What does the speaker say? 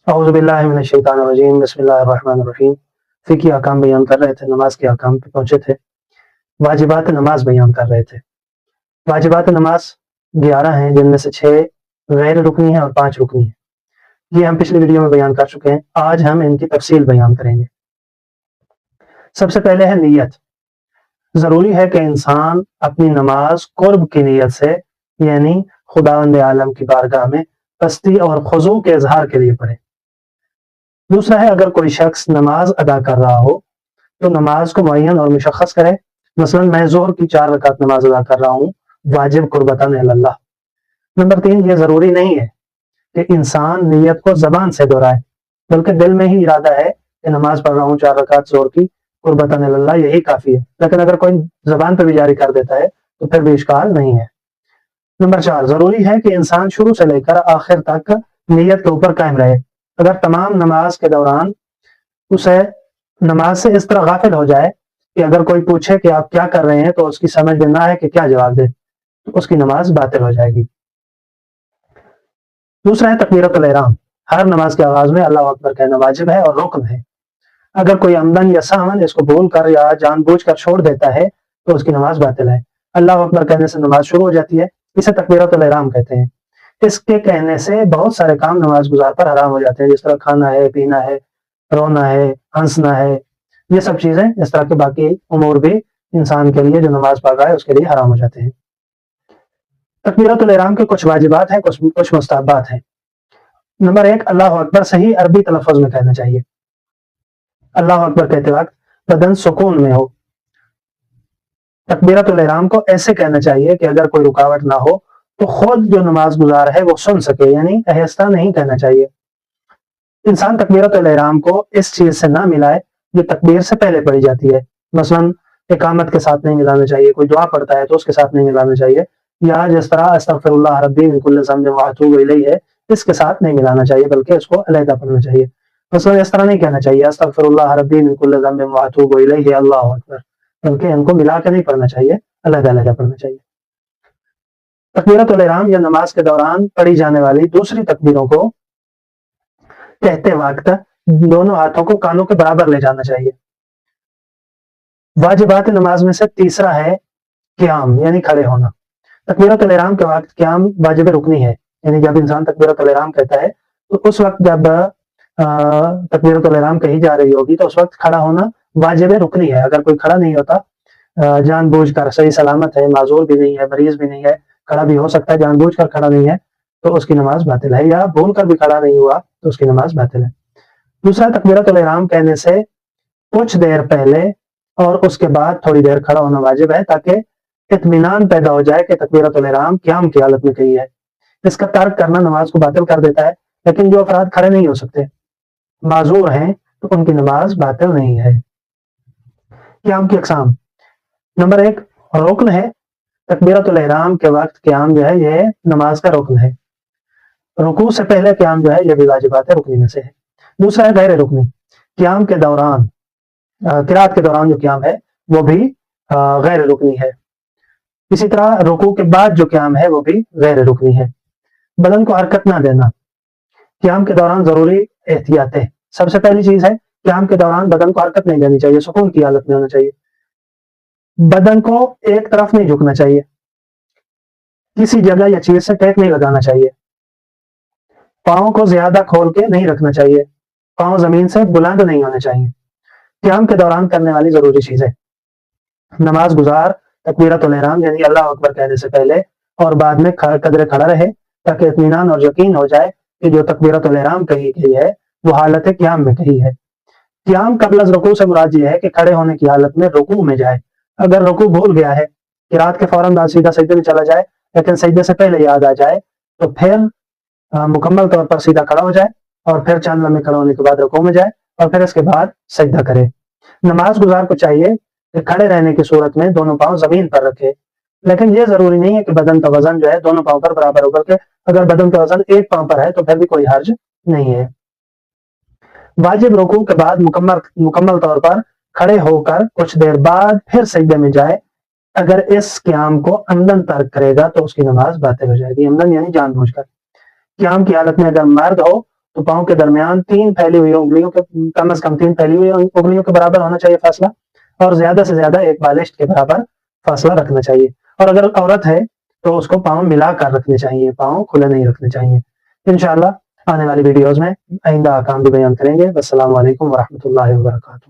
اعوذ باللہ من الشیطان الرجیم بسم اللہ الرحمن الرحیم۔ فقہی احکام بیان کر رہے تھے، نماز کے احکام پہ پہنچے تھے، واجبات نماز بیان کر رہے تھے۔ واجبات نماز 11 ہیں، جن میں سے 6 غیر رکنی ہیں اور 5 رکنی ہیں۔ یہ ہم پچھلی ویڈیو میں بیان کر چکے ہیں، آج ہم ان کی تفصیل بیان کریں گے۔ سب سے پہلے ہے نیت۔ ضروری ہے کہ انسان اپنی نماز قرب کی نیت سے، یعنی خداوند عالم کی بارگاہ میں پستی اور خضوع کے اظہار کے لیے پڑھے۔ دوسرا ہے، اگر کوئی شخص نماز ادا کر رہا ہو تو نماز کو معین اور مشخص کرے، مثلا میں ظہر کی 4 رکعت نماز ادا کر رہا ہوں واجب قربتاً اللہ۔ نمبر 3، یہ ضروری نہیں ہے کہ انسان نیت کو زبان سے دہرائے، بلکہ دل میں ہی ارادہ ہے کہ نماز پڑھ رہا ہوں 4 رکعت ظہر کی قربتاً اللہ، یہی کافی ہے۔ لیکن اگر کوئی زبان پہ بھی جاری کر دیتا ہے تو پھر بھی اشکال نہیں ہے۔ نمبر 4، ضروری ہے کہ انسان شروع سے لے کر آخر تک نیت کے اوپر قائم رہے۔ اگر تمام نماز کے دوران اسے نماز سے اس طرح غافل ہو جائے کہ اگر کوئی پوچھے کہ آپ کیا کر رہے ہیں تو اس کی سمجھ میں نہ ہے کہ کیا جواب دے، تو اس کی نماز باطل ہو جائے گی۔ دوسرا ہے تکبیرۃ الاحرام۔ ہر نماز کے آغاز میں اللہ اکبر کہنا واجب ہے اور رکن ہے۔ اگر کوئی عمدن یا سہون اس کو بھول کر یا جان بوجھ کر چھوڑ دیتا ہے تو اس کی نماز باطل ہے۔ اللہ اکبر کہنے سے نماز شروع ہو جاتی ہے، اسے تکبیرۃ الاحرام کہتے ہیں۔ اس کے کہنے سے بہت سارے کام نماز گزار پر حرام ہو جاتے ہیں، جس طرح کھانا ہے، پینا ہے، رونا ہے، ہنسنا ہے، یہ سب چیزیں، اس طرح کے باقی امور بھی انسان کے لیے جو نماز پڑھ رہا ہے اس کے لیے حرام ہو جاتے ہیں۔ تکبیرۃ الاحرام کے کچھ واجبات ہیں، کچھ مستحبات ہیں۔ نمبر 1، اللہ اکبر صحیح عربی تلفظ میں کہنا چاہیے۔ اللہ اکبر کہتے وقت بدن سکون میں ہو۔ تکبیرۃ الاحرام کو ایسے کہنا چاہیے کہ اگر کوئی رکاوٹ نہ ہو تو خود جو نماز گزار ہے وہ سن سکے، یعنی آہستہ نہیں کہنا چاہیے۔ انسان تکبیرۃ الاحرام کو اس چیز سے نہ ملائے جو تکبیر سے پہلے پڑھی جاتی ہے، مثلا اقامت کے ساتھ نہیں ملانا چاہیے، کوئی دعا پڑھتا ہے تو اس کے ساتھ نہیں ملانا چاہیے، یا جس طرح استغفر اللہ ربی من کل ذنب واتوب الیہ ہے، اس کے ساتھ نہیں ملانا چاہیے بلکہ اس کو علیحدہ پڑھنا چاہیے۔ مثلا اس طرح نہیں کہنا چاہیے استغفر اللہ ربی من کل ذنب واتوب الیہ اللہ اکبر، بلکہ ان کو ملا کے نہیں پڑھنا چاہیے، علیحدہ علیحدہ پڑھنا چاہیے۔ تکبیرۃ الاحرام یا نماز کے دوران پڑھی جانے والی دوسری تکبیروں کو کہتے وقت دونوں ہاتھوں کو کانوں کے برابر لے جانا چاہیے۔ واجبات نماز میں سے تیسرا ہے قیام، یعنی کھڑے ہونا۔ تکبیرۃ الاحرام کے وقت قیام واجب رکنی ہے، یعنی جب انسان تکبیرۃ الاحرام کہتا ہے تو اس وقت جب تکبیرۃ الاحرام کہی جا رہی ہوگی تو اس وقت کھڑا ہونا واجب رکنی ہے۔ اگر کوئی کھڑا نہیں ہوتا جان بوجھ کر، صحیح سلامت ہے، معذور بھی نہیں ہے، مریض بھی نہیں ہے، کھڑا بھی ہو سکتا ہے، جان بوجھ کر کھڑا نہیں ہے تو اس کی نماز باطل ہے، یا بھول کر بھی کھڑا نہیں ہوا تو اس کی نماز باطل ہے۔ دوسرا، تکبیرۃ الاحرام کہنے سے کچھ دیر پہلے اور اس کے بعد تھوڑی دیر کھڑا ہونا واجب ہے، تاکہ اطمینان پیدا ہو جائے کہ تکبیرۃ الاحرام قیام کی حالت میں کہی ہے۔ اس کا ترک کرنا نماز کو باطل کر دیتا ہے، لیکن جو افراد کھڑے نہیں ہو سکتے، معذور ہیں، تو ان کی نماز باطل نہیں ہے۔ قیام کی اقسام۔ نمبر 1، رکن ہے۔ تکبیرۃ الاحرام کے وقت قیام جو ہے یہ نماز کا رکن ہے۔ رکوع سے پہلے قیام جو ہے یہ بھی واجبات رکنی میں سے ہے۔ دوسرا ہے غیر رکنی۔ قیام کے دوران، قرات کے دوران جو قیام ہے وہ بھی غیر رکنی ہے۔ اسی طرح رکوع کے بعد جو قیام ہے وہ بھی غیر رکنی ہے۔ بدن کو حرکت نہ دینا۔ قیام کے دوران ضروری احتیاطیں۔ سب سے پہلی چیز ہے قیام کے دوران بدن کو حرکت نہیں دینی چاہیے، سکون کی حالت میں ہونا چاہیے۔ بدن کو ایک طرف نہیں جھکنا چاہیے، کسی جگہ یا چیز سے ٹیک نہیں لگانا چاہیے، پاؤں کو زیادہ کھول کے نہیں رکھنا چاہیے، پاؤں زمین سے بلند نہیں ہونے چاہیے۔ قیام کے دوران کرنے والی ضروری چیزیں۔ نماز گزار تکبیرۃ الاحرام یعنی اللہ اکبر کہنے سے پہلے اور بعد میں قدرے کھڑا رہے، تاکہ اطمینان اور یقین ہو جائے کہ جو تکبیرۃ الاحرام کہی گئی ہے وہ حالت قیام میں کہی ہے۔ قیام قبل از رکوع سے مراد یہ ہے کہ کھڑے ہونے کی حالت میں رکوع میں جائے۔ اگر رکوع بھول گیا ہے، قرات کے فوراً بعد سیدھا سجدے میں چلا جائے، لیکن سجدے سے پہلے یاد آ جائے تو پھر مکمل طور پر سیدھا کھڑا ہو جائے اور پھر چند لمحے کھڑا ہونے کے بعد رکوع میں جائے اور پھر اس کے بعد سجدہ کرے۔ نماز گزار کو چاہیے کہ کھڑے رہنے کی صورت میں دونوں پاؤں زمین پر رکھے، لیکن یہ ضروری نہیں ہے کہ بدن کا وزن جو ہے دونوں پاؤں پر برابر ہو، بلکہ اگر بدن کا وزن ایک پاؤں پر ہے تو پھر بھی کوئی حرج نہیں ہے۔ واجب رکوع کے بعد مکمل طور پر کھڑے ہو کر کچھ دیر بعد پھر سجدے میں جائے۔ اگر اس قیام کو عمدن ترک کرے گا تو اس کی نماز باطل ہو جائے گی۔ عمدن یعنی جان بوجھ کر۔ قیام کی حالت میں اگر مرد ہو تو پاؤں کے درمیان 3 پھیلی ہوئی انگلیوں کے کم از کم 3 پھیلی ہوئی انگلیوں کے برابر ہونا چاہیے فاصلہ، اور زیادہ سے زیادہ ایک بالشت کے برابر فاصلہ رکھنا چاہیے. اور اگر عورت ہے تو اس کو پاؤں ملا کر رکھنے چاہیے، پاؤں کھلے نہیں رکھنے چاہیے. انشاءاللہ آنے والی ویڈیوز میں آئندہ احکام بھی بیان کریں گے. السلام علیکم ورحمۃ اللہ وبرکاتہ.